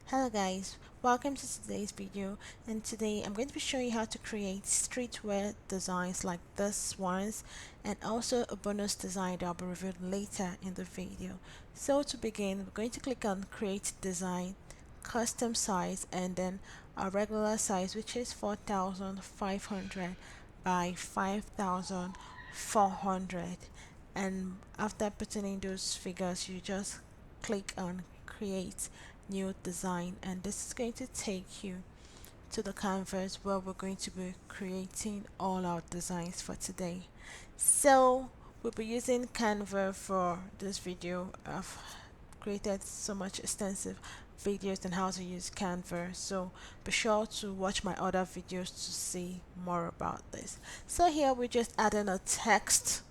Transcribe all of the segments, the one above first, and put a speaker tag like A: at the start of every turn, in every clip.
A: Hello guys, welcome to today's video, and today I'm going to be showing you how to create streetwear designs like this ones, and also a bonus design that I'll be reviewed later in the video. So to begin, we're going to click on create design, custom size, and then our regular size, which is 4500 by 5400. And after putting in those figures, you just click on create new design, and this is going to take you to the canvas where we're going to be creating all our designs for today. So we'll be using Canva for this video. I've created so much extensive videos on how to use Canva, so be sure to watch my other videos to see more about this. So here we're just adding a text,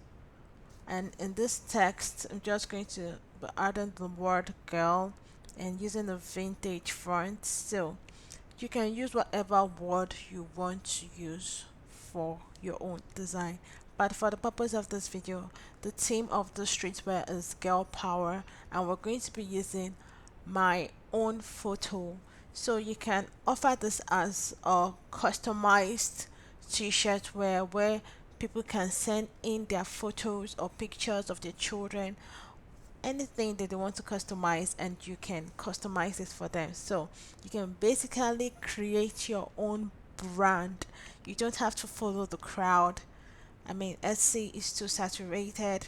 A: and in this text I'm just going to be adding the word girl and using a vintage font. So you can use whatever word you want to use for your own design, but for the purpose of this video, the theme of the streetwear is girl power, and we're going to be using my own photo. So you can offer this as a customized t-shirt where people can send in their photos or pictures of their children, anything that they want to customize, and you can customize it for them. So you can basically create your own brand. You don't have to follow the crowd. I mean, Etsy is too saturated,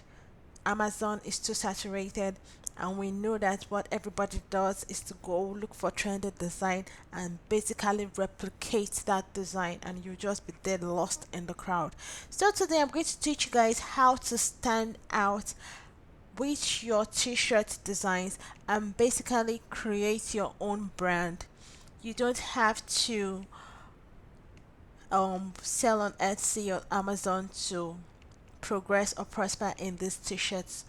A: Amazon is too saturated, and we know that what everybody does is to go look for trendy design and basically replicate that design, and you just be dead lost in the crowd. So today I'm going to teach you guys how to stand out with your t-shirt designs and basically create your own brand. You don't have to sell on Etsy or Amazon to progress or prosper in this t-shirts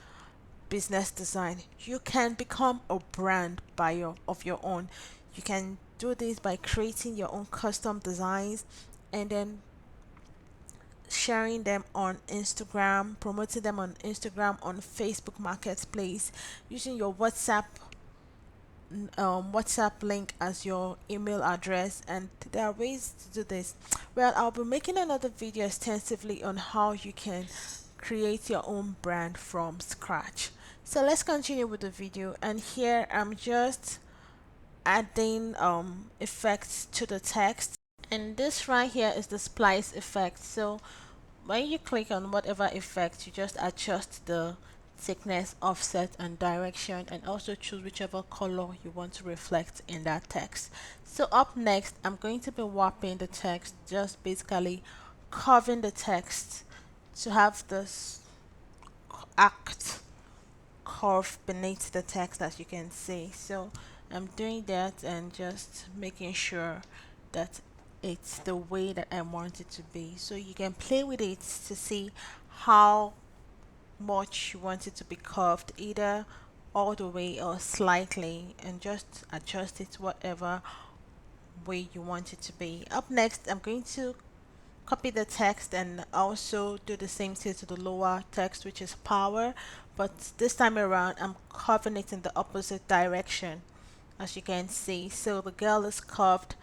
A: business design. You can become a brand by of your own. You can do this by creating your own custom designs and then sharing them on Instagram, promoting them on Instagram, on Facebook Marketplace, using your WhatsApp link as your email address. And there are ways to do this. Well, I'll be making another video extensively on how you can create your own brand from scratch. So let's continue with the video, and here I'm just adding effects to the text, and this right here is the splice effect. So when you click on whatever effect, you just adjust the thickness, offset, and direction, and also choose whichever color you want to reflect in that text. So up next, I'm going to be warping the text, just basically curving the text to have this act curve beneath the text, as you can see. So I'm doing that and just making sure that it's the way that I want it to be. So you can play with it to see how much you want it to be curved, either all the way or slightly, and just adjust it whatever way you want it to be. Up next, I'm going to copy the text and also do the same thing to the lower text, which is power, but this time around I'm curving it in the opposite direction, as you can see. So the girl is curved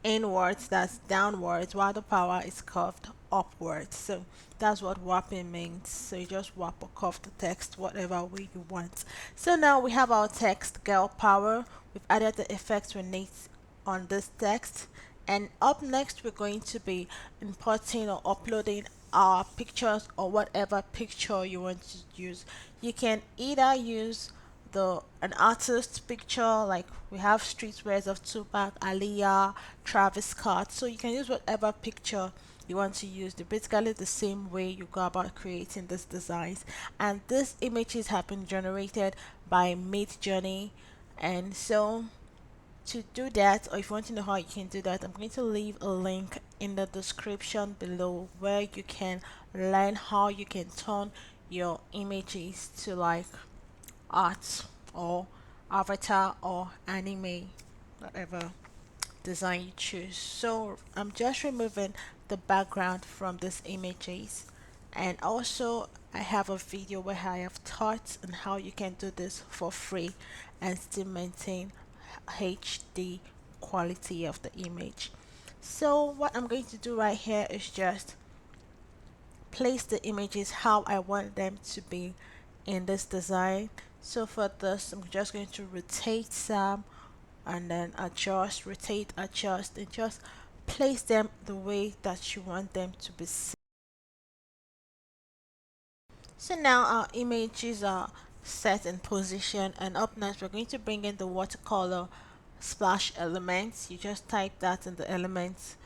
A: inwards, that's downwards, while the power is curved upwards. So that's what warping means. So you just warp or curve the text whatever way you want. So now we have our text girl power. We've added the effects we need on this text, and up next we're going to be importing or uploading our pictures or whatever picture you want to use. You can either use the an artist picture, like we have streetwears of Tupac, Aliyah, Travis Scott. So you can use whatever picture you want to use. They're basically the same way you go about creating these designs, and these images have been generated by Midjourney. And so to do that, or if you want to know how you can do that, I'm going to leave a link in the description below where you can learn how you can turn your images to like art or avatar or anime, whatever design you choose. So I'm just removing the background from these images, and also I have a video where I have taught on how you can do this for free and still maintain HD quality of the image. So what I'm going to do right here is just place the images how I want them to be in this design. So for this, I'm just going to rotate some and then adjust, rotate, adjust, and just place them the way that you want them to be. So now our images are set in position, and up next we're going to bring in the watercolor splash elements. You just type that in the elements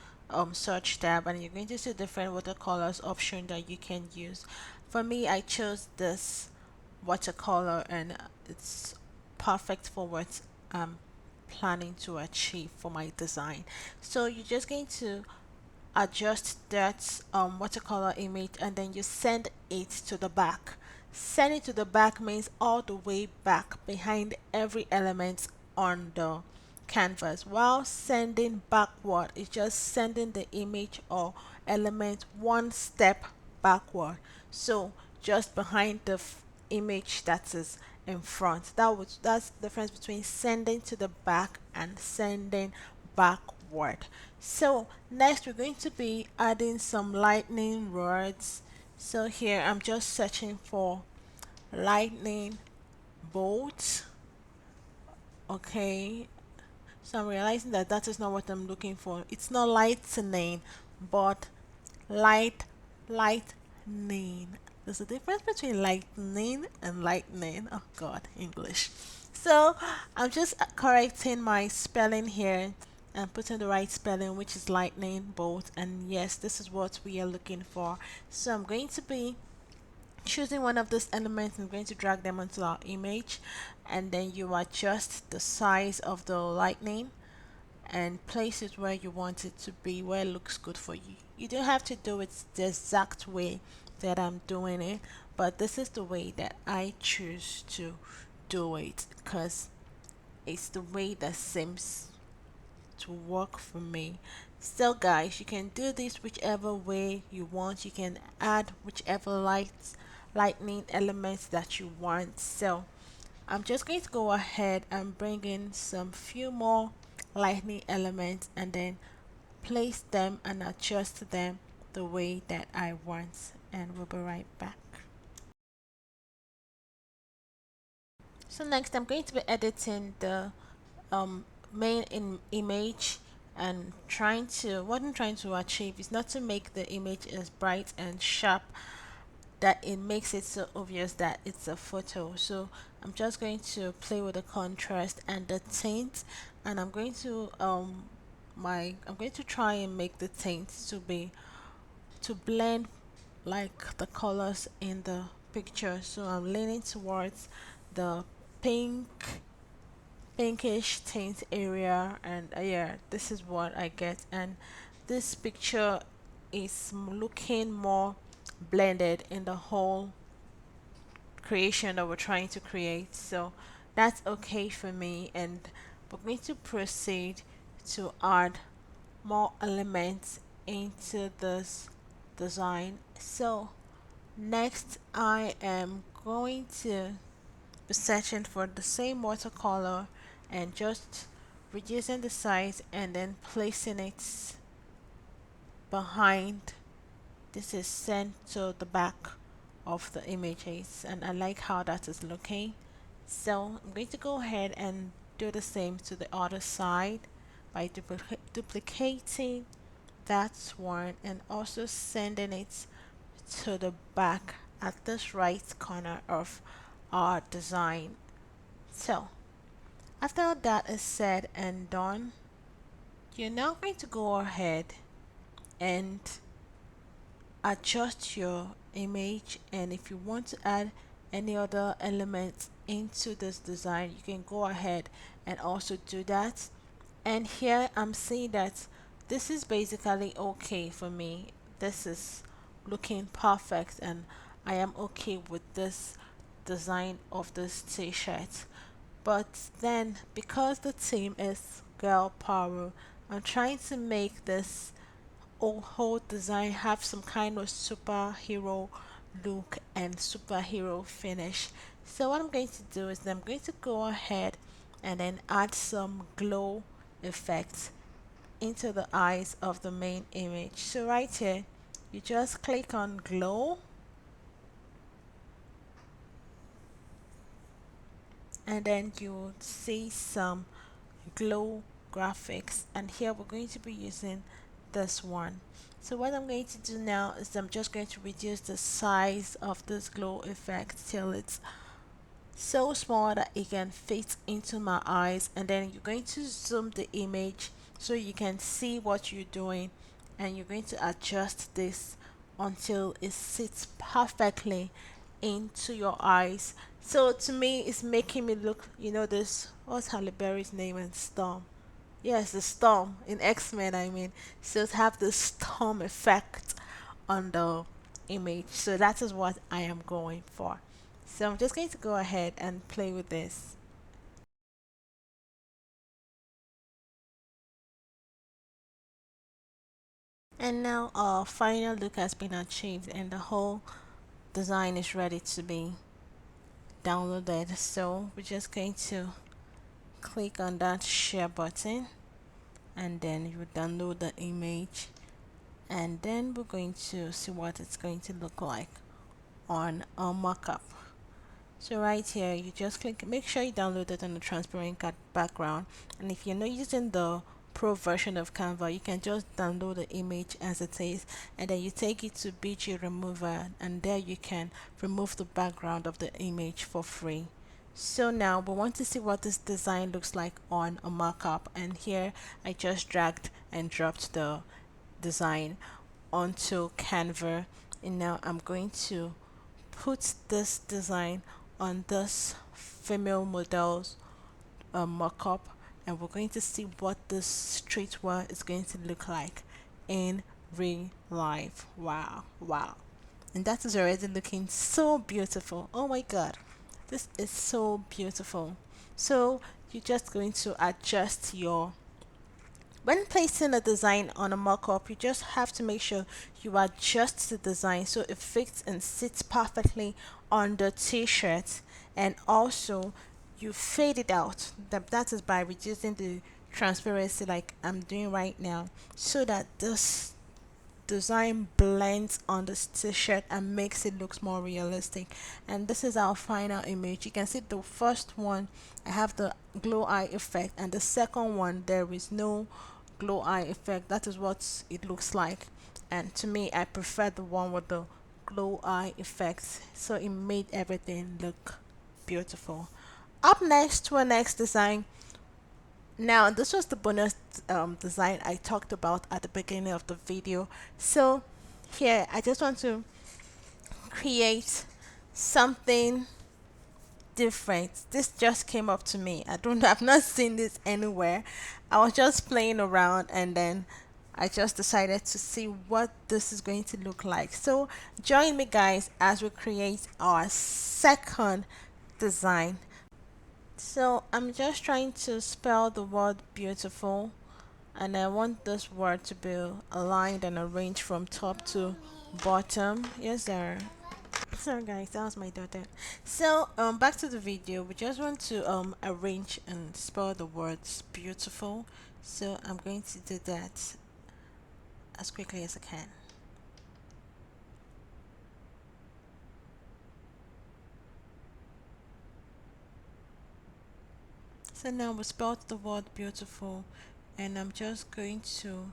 A: search tab, and you're going to see different watercolors option that you can use. For me, I chose this watercolor, and it's perfect for what I'm planning to achieve for my design. So you're just going to adjust that watercolor image, and then you send it to the back. Send it to the back means all the way back behind every element on the canvas, while sending backward is just sending the image or element one step backward, so just behind the image that is in front. That's the difference between sending to the back and sending backward. So next we're going to be adding some lightning rods. So here I'm just searching for lightning bolt. Okay, so I'm realizing that that is not what I'm looking for. It's not lightning, but light lightning. There's a difference between lightning and lightning. Oh God, English. So I'm just correcting my spelling here and putting the right spelling, which is lightning bolt. And yes, this is what we are looking for. So I'm going to be choosing one of those elements. I'm going to drag them onto our image, and then you adjust the size of the lightning and place it where you want it to be, where it looks good for you. You don't have to do it the exact way that I'm doing it, but this is the way that I choose to do it because it's the way that seems to work for me. So guys, you can do this whichever way you want. You can add whichever lightning elements that you want. So I'm just going to go ahead and bring in some few more lightning elements and then place them and adjust them the way that I want, and we'll be right back. So next I'm going to be editing the main image, and trying to what I'm trying to achieve is not to make the image as bright and sharp that it makes it so obvious that it's a photo. So I'm just going to play with the contrast and the tint, and I'm going to try and make the tint to blend like the colors in the picture. So I'm leaning towards the pink pinkish tint area, and yeah, this is what I get, and this picture is looking more blended in the whole creation that we're trying to create. So that's okay for me, and we're going to proceed to add more elements into this design. So next I am going to be searching for the same watercolor and just reducing the size and then placing it behind. This is sent to the back of the images, and I like how that is looking. So I'm going to go ahead and do the same to the other side by duplicating that one and also sending it to the back at this right corner of our design. So after that is said and done, you're now going to go ahead and adjust your image, and if you want to add any other elements into this design, you can go ahead and also do that. And here I'm seeing that this is basically okay for me. This is looking perfect, and I am okay with this design of this t-shirt. But then because the theme is girl power, I'm trying to make this whole design have some kind of superhero look and superhero finish. So what I'm going to do is I'm going to go ahead and then add some glow effects into the eyes of the main image. So right here, you just click on glow, and then you see some glow graphics, and here we're going to be using this one. So what I'm going to do now is I'm just going to reduce the size of this glow effect till it's so small that it can fit into my eyes, and then you're going to zoom the image so you can see what you're doing, and you're going to adjust this until it sits perfectly into your eyes. So to me, it's making me look, this, what's Halle Berry's name in Storm? Yes, the storm in X-Men, I mean. So to have the storm effect on the image. So that is what I am going for. So I'm just going to go ahead and play with this. And now our final look has been achieved and the whole design is ready to be downloaded. So we're just going to click on that share button, and then you download the image, and then we're going to see what it's going to look like on a mockup. So right here, you just click, make sure you download it on the transparent background. And if you're not using the pro version of Canva, you can just download the image as it is, and then you take it to BG Remover, and there you can remove the background of the image for free. So now we want to see what this design looks like on a markup, and here I just dragged and dropped the design onto Canva, and now I'm going to put this design on this female model's mock-up, and we're going to see what this streetwear is going to look like in real life. Wow, wow. And that is already looking so beautiful. Oh my god, this is so beautiful. So you're just going to adjust your, when placing a design on a mock-up, you just have to make sure you adjust the design so it fits and sits perfectly on the t-shirt, and also you fade it out. That is by reducing the transparency like I'm doing right now, so that this design blends on the t-shirt and makes it looks more realistic. And this is our final image. You can see the first one, I have the glow eye effect, and the second one there is no glow eye effect. That is what it looks like, and to me I prefer the one with the glow eye effect, so it made everything look beautiful. Up next to our next design. Now, this was the bonus design I talked about at the beginning of the video. So here, I just want to create something different. This just came up to me. I've not seen this anywhere. I was just playing around, and then I just decided to see what this is going to look like. So join me guys as we create our second design. So I'm just trying to spell the word beautiful, and I want this word to be aligned and arranged from top to bottom. Yes sir. Sorry guys, that was my daughter. So back to the video. We just want to arrange and spell the words beautiful. So I'm going to do that as quickly as I can. So now we spelled the word beautiful, and I'm just going to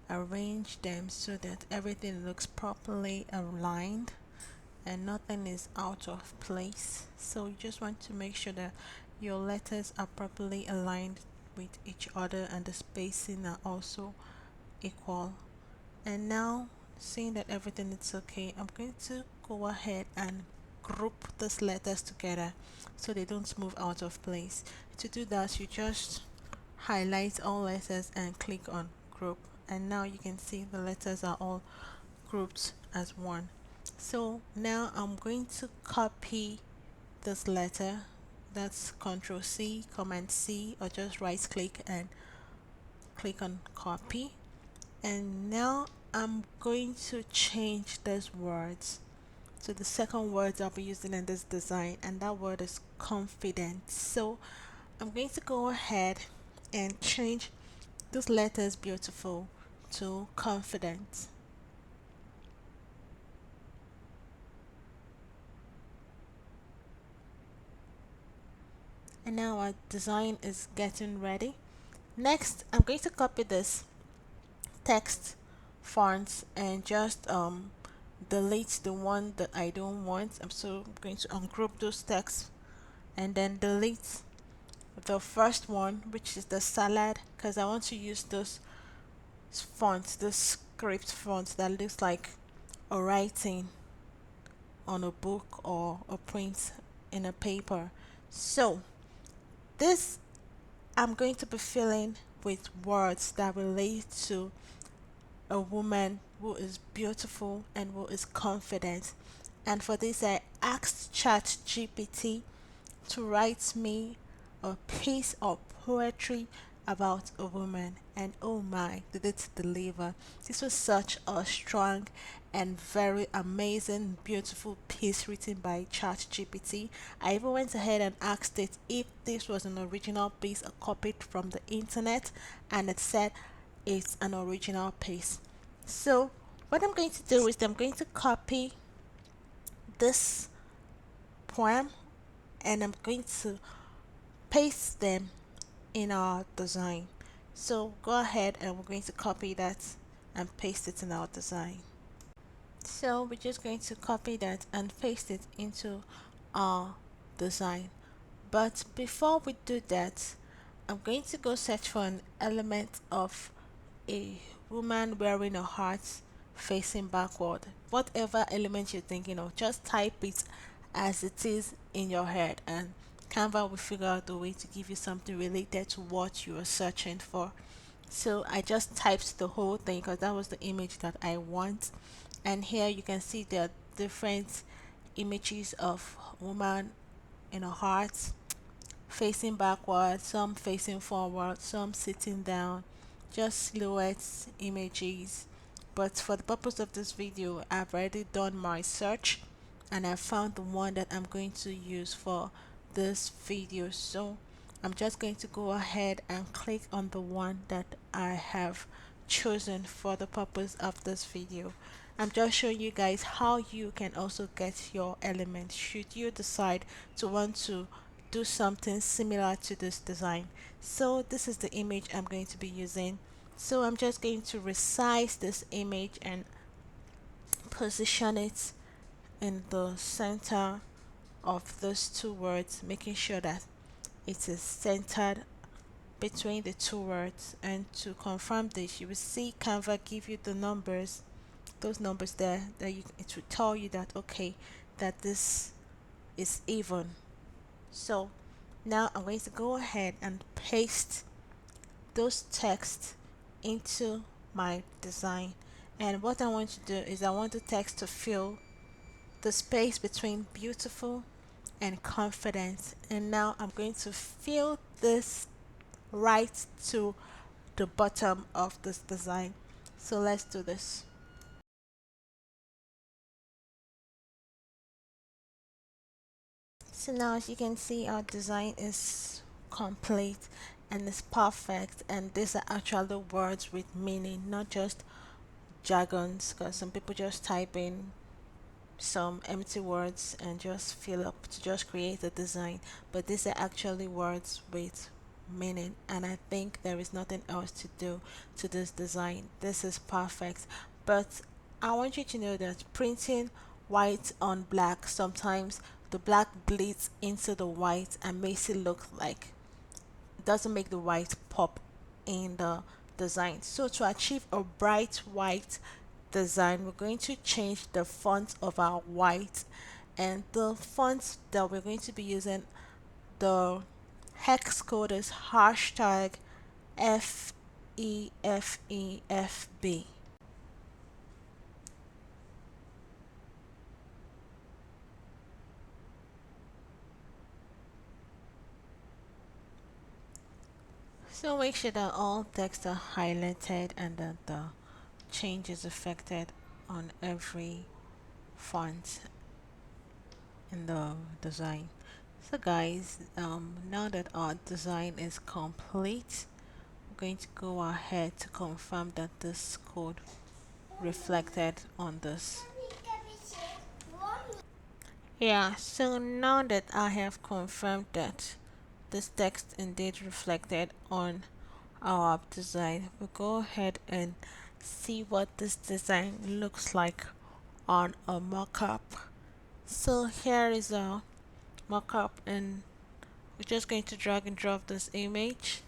A: arrange them so that everything looks properly aligned and nothing is out of place. So you just want to make sure that your letters are properly aligned with each other and the spacing are also equal. And now, seeing that everything is okay, I'm going to go ahead and group these letters together so they don't move out of place. To do that, you just highlight all letters and click on group, and now you can see the letters are all grouped as one. So now I'm going to copy this letter. That's Control C, Command C, or just right click and click on copy. And now I'm going to change these words. So the second word I'll be using in this design, and that word is confident. So I'm going to go ahead and change those letters beautiful to confident. And now our design is getting ready. Next, I'm going to copy this text fonts and just delete the one that I don't want. I'm going to ungroup those texts and then delete the first one, which is the salad, because I want to use those fonts, the script fonts that looks like a writing on a book or a print in a paper. So this I'm going to be filling with words that relate to a woman who is beautiful and who is confident. And for this, I asked ChatGPT to write me a piece of poetry about a woman, and oh my, did it deliver! This was such a strong and very amazing, beautiful piece written by ChatGPT. I even went ahead and asked it if this was an original piece or copied from the internet, and it said it's an original piece. So, what I'm going to do is I'm going to copy this poem and I'm going to paste them in our design. So go ahead and we're going to copy that and paste it in our design. So we're just going to copy that and paste it into our design. But before we do that, I'm going to go search for an element of a woman wearing a heart facing backward. Whatever element you're thinking of, just type it as it is in your head, and Canva will figure out a way to give you something related to what you are searching for. So I just typed the whole thing because that was the image that I want. And here you can see there are different images of woman in a heart facing backward, some facing forward, some sitting down, just silhouettes, images. But for the purpose of this video, I've already done my search and I found the one that I'm going to use for this video. So I'm just going to go ahead and click on the one that I have chosen for the purpose of this video. I'm just showing you guys how you can also get your element should you decide to want to do something similar to this design. So this is the image I'm going to be using. So I'm just going to resize this image and position it in the center of those two words, making sure that it is centered between the two words. And to confirm this, you will see Canva give you the numbers, those numbers there, that it will tell you that okay, that this is even. So now I'm going to go ahead and paste those texts into my design. And what I want to do is I want the text to fill the space between beautiful and confident. And now I'm going to fill this right to the bottom of this design. So let's do this. So now as you can see, our design is complete and it's perfect, and these are actually words with meaning, not just jargons, because some people just type in some empty words and just fill up to just create a design, but these are actually words with meaning, and I think there is nothing else to do to this design. This is perfect. But I want you to know that printing white on black, sometimes the black bleeds into the white and makes it look like, doesn't make the white pop in the design. So to achieve a bright white design, we're going to change the font of our white, and the fonts that we're going to be using, the hex code is hashtag FEFEFB. So make sure that all text are highlighted and that the change is affected on every font in the design. So guys, now that our design is complete, we're going to go ahead to confirm that this code reflected on this. Yeah, so now that I have confirmed that this text indeed reflected on our design, we'll go ahead and see what this design looks like on a mockup. So here is a mockup, and we're just going to drag and drop this image.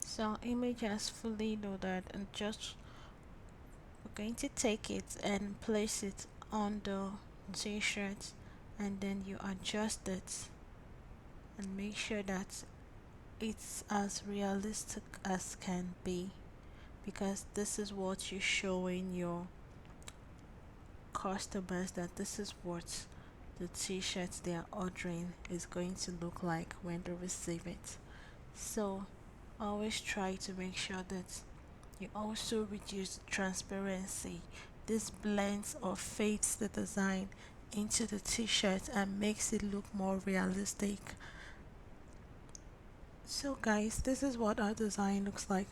A: So image has fully loaded, and just we're going to take it and place it on the t-shirt, and then you adjust it and make sure that it's as realistic as can be, because this is what you're showing your customers, that this is what the t-shirts they are ordering is going to look like when they receive it. So always try to make sure that you also reduce transparency. This blends or fades the design into the t-shirt and makes it look more realistic. So guys, this is what our design looks like.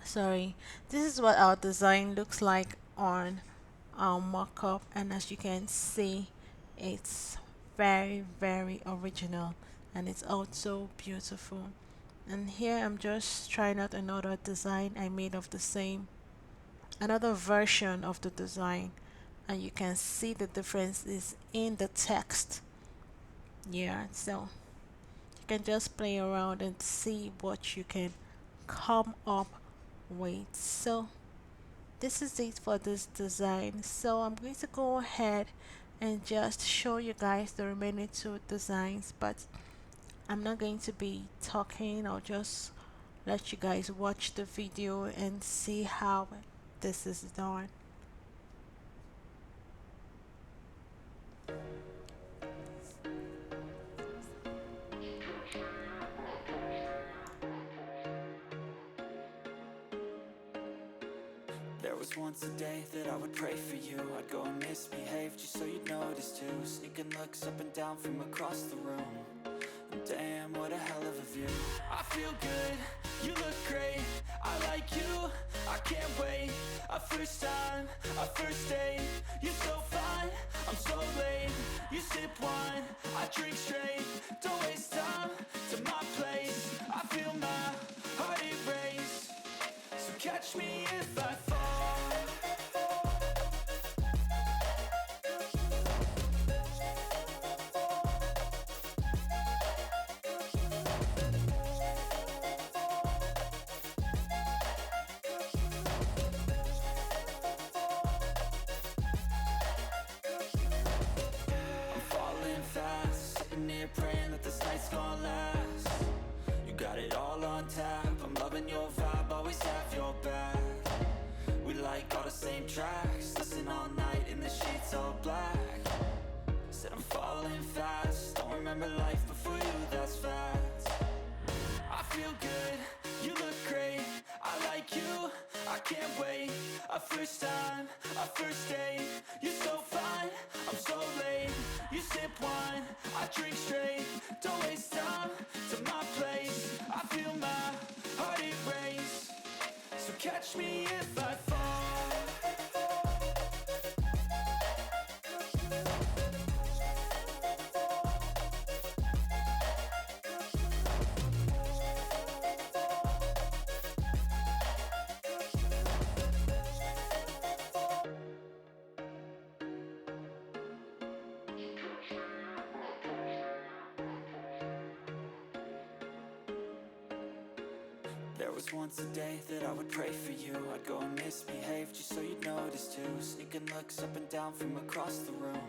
A: Sorry, this is what our design looks like on our mockup, and as you can see, it's very original, and it's also beautiful. And here I'm just trying out another design I made of the same, another version of the design, and you can see the difference is in the text. Yeah, so you can just play around and see what you can come up with. So this is it for this design. So I'm going to go ahead and just show you guys the remaining two designs, but I'm not going to be talking. I'll just let you guys watch the video and see how this is done.
B: There was once a day that I would pray for you. I'd go and misbehave just so you'd notice too. Sneaking looks up and down from across the room. And damn, what a hell of a view. I feel good, you look great. I like you, I can't wait. A first time, a first date. You're so fine, I'm so late. You sip wine, I drink straight. Don't waste time to my place. I feel my heart erase. So catch me if I fall. I'm falling fast, sitting here praying that this night's gonna last. You got it all on tap, I'm loving your vibe, always have your back. We like all the same tracks, listen all night in the sheets all black. Said I'm falling fast, don't remember life before you, that's facts. I feel good, you look great, I like you, I can't wait. A first time, a first date. You're so fine, I'm so late. You sip wine, I drink straight. Don't waste time to my place. I feel my heart erase. So catch me if I fall. There was once a day that I would pray for you. I'd go and misbehave just so you'd notice too. Sneaking looks up and down from across the room.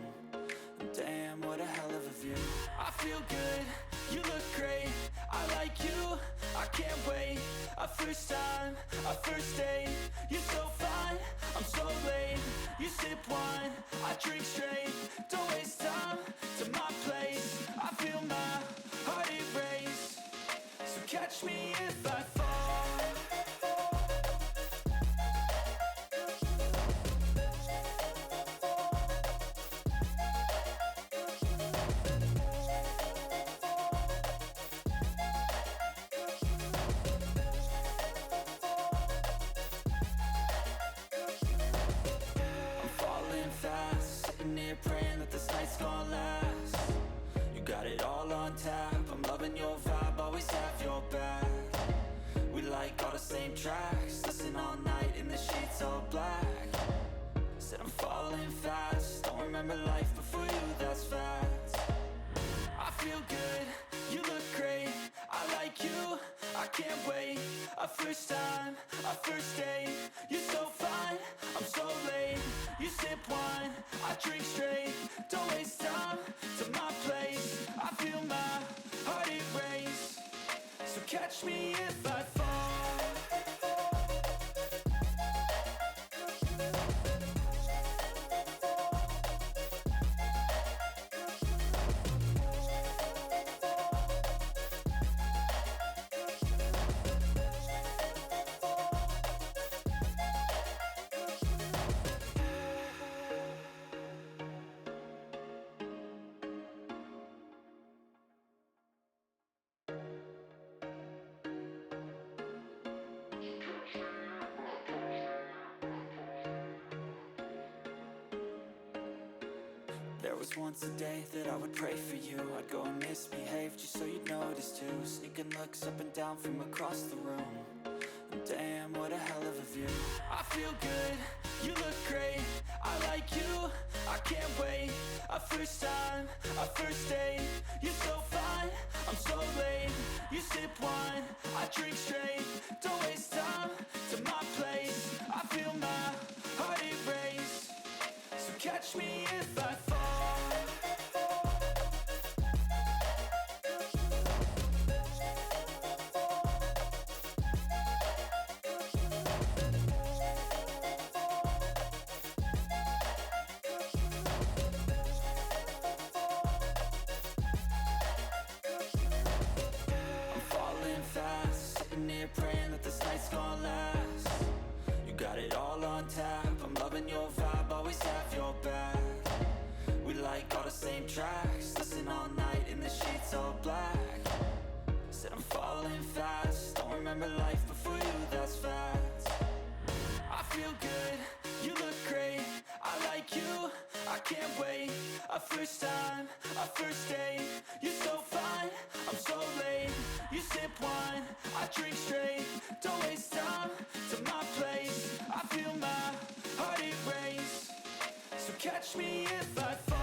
B: And damn, what a hell of a view. I feel good, you look great, I like you, I can't wait. A first time, a first date. You're so fine, I'm so late. You sip wine, I drink straight. Don't waste time to my place. I feel my heart erase. So catch me if I fall. Praying that this night's gonna last. You got it all on tap. I'm loving your vibe, always have your back. We like all the same tracks. Listen all night in the sheets all black. Said I'm falling fast. Don't remember life before you, that's facts. I feel good, you look great. I like you, I can't wait. A first time, a first date. You're so fine, I'm so late. You sip wine, I drink straight. Don't waste time to my place. I feel my heart erase. So catch me if I fall. There was once a day that I would pray for you. I'd go and misbehave just so you'd notice too. Sneaking looks up and down from across the room. And damn, what a hell of a view. I feel good, you look great. I like you, I can't wait. A first time, a first date. You're so fine, I'm so late. You sip wine, I drink straight. Don't waste time to my place. I feel my heart erase. So catch me if I fall. Praying that this night's gonna last. You got it all on tap. I'm loving your vibe, always have your back. We like all the same tracks. Listen all night in the sheets all black. Said I'm falling fast. Don't remember life before you, that's facts. I feel good, you look great. I like you, I can't wait. A first time, a first date. You're so fine, I'm so late. You sip wine, I drink straight. Don't waste time to my place. I feel my heart erase. So catch me if I fall.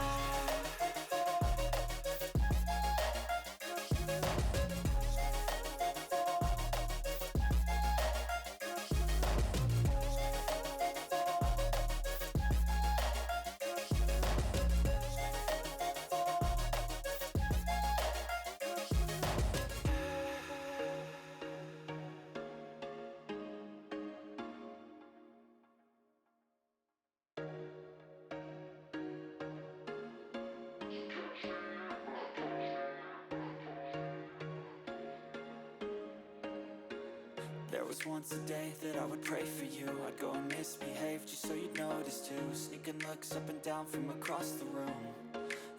B: There was once a day that I would pray for you. I'd go and misbehave just so you'd notice too. Sneaking looks up and down from across the room.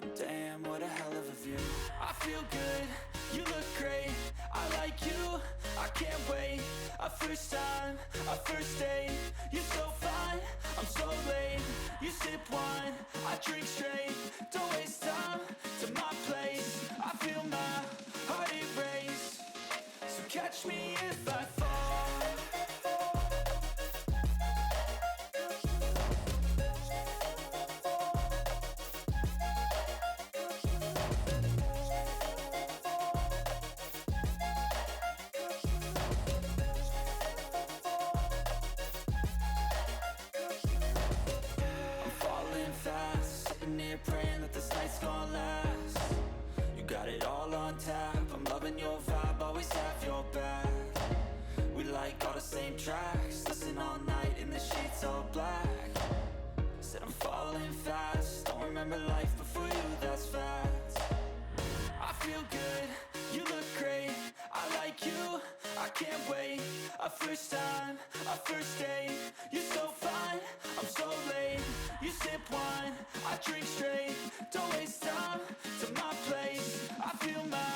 B: And damn, what a hell of a view. I feel good, you look great. I like you, I can't wait. A first time, a first date. You're so fine, I'm so late. You sip wine, I drink straight. Don't waste time to my place. I feel my heart erase. So catch me if I fall. Praying that this night's gonna last. You got it all on tap. I'm loving your vibe, like all the same tracks. Listen all night in the sheets all black. Said I'm falling fast. Don't remember life before you, that's facts. I feel good, you look great. I like you, I can't wait. A first time, a first date. You're so fine, I'm so late. You sip wine, I drink straight. Don't waste time to my place. I feel my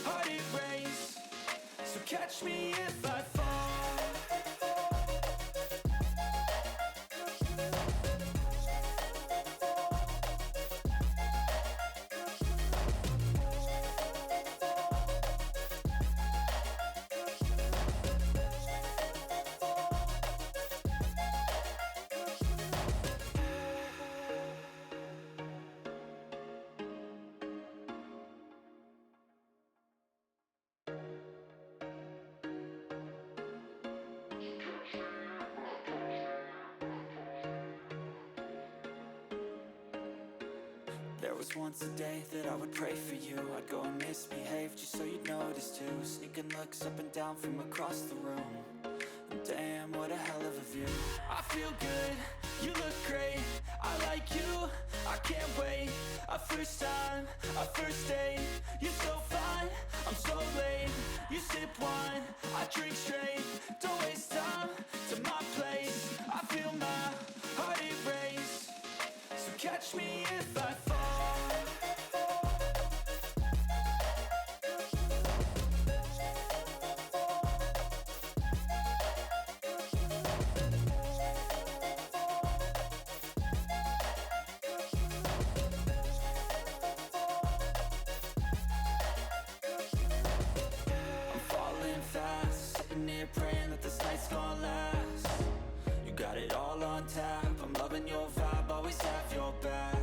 B: heart erase. So catch me if I fall. There was once a day that I would pray for you. I'd go and misbehave just so you'd notice too. Sneaking looks up and down from across the room. And damn, what a hell of a view. I feel good, you look great. I like you, I can't wait. A first time, a first date. You're so fine, I'm so late. You sip wine, I drink straight. Don't waste time to my place. I feel my heart erase. So catch me if I fall. I'm falling fast, sitting here praying that this night's gonna last. You got it all on tap, I'm loving your vibe, always have your back.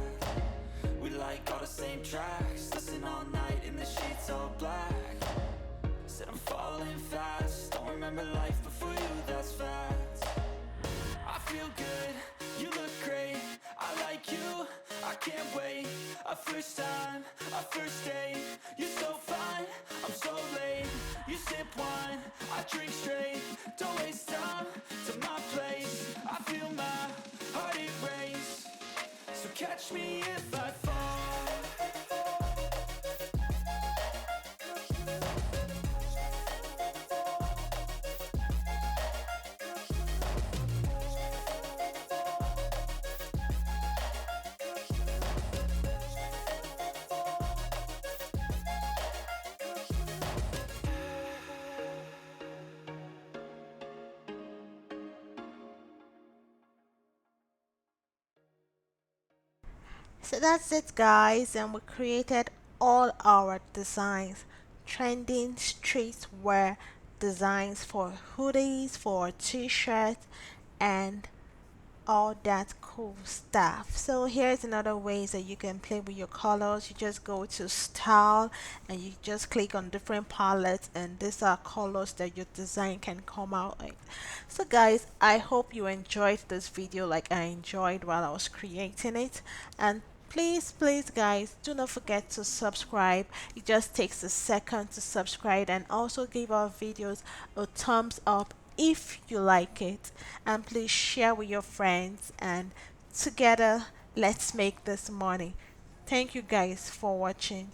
B: We like all the same tracks, listen all night in the sheets all black. Said I'm falling fast, don't remember life before you, that's facts. I feel good, you look great. I like you, I can't wait. A first time, a first date. You're so fine, I'm so late. You sip wine, I drink straight. Don't waste time to my place. I feel my heart erase. So catch me if I fall.
A: So that's it, guys, and we created all our designs, trending streetwear designs for hoodies, for t-shirts, and all that cool stuff. So here's another ways that you can play with your colors. You just go to style and you just click on different palettes, and these are colors that your design can come out with. So guys, I hope you enjoyed this video like I enjoyed while I was creating it. And please guys, do not forget to subscribe. It just takes a second to subscribe, and also give our videos a thumbs up if you like it, and please share with your friends, and together let's make this money. Thank you guys for watching.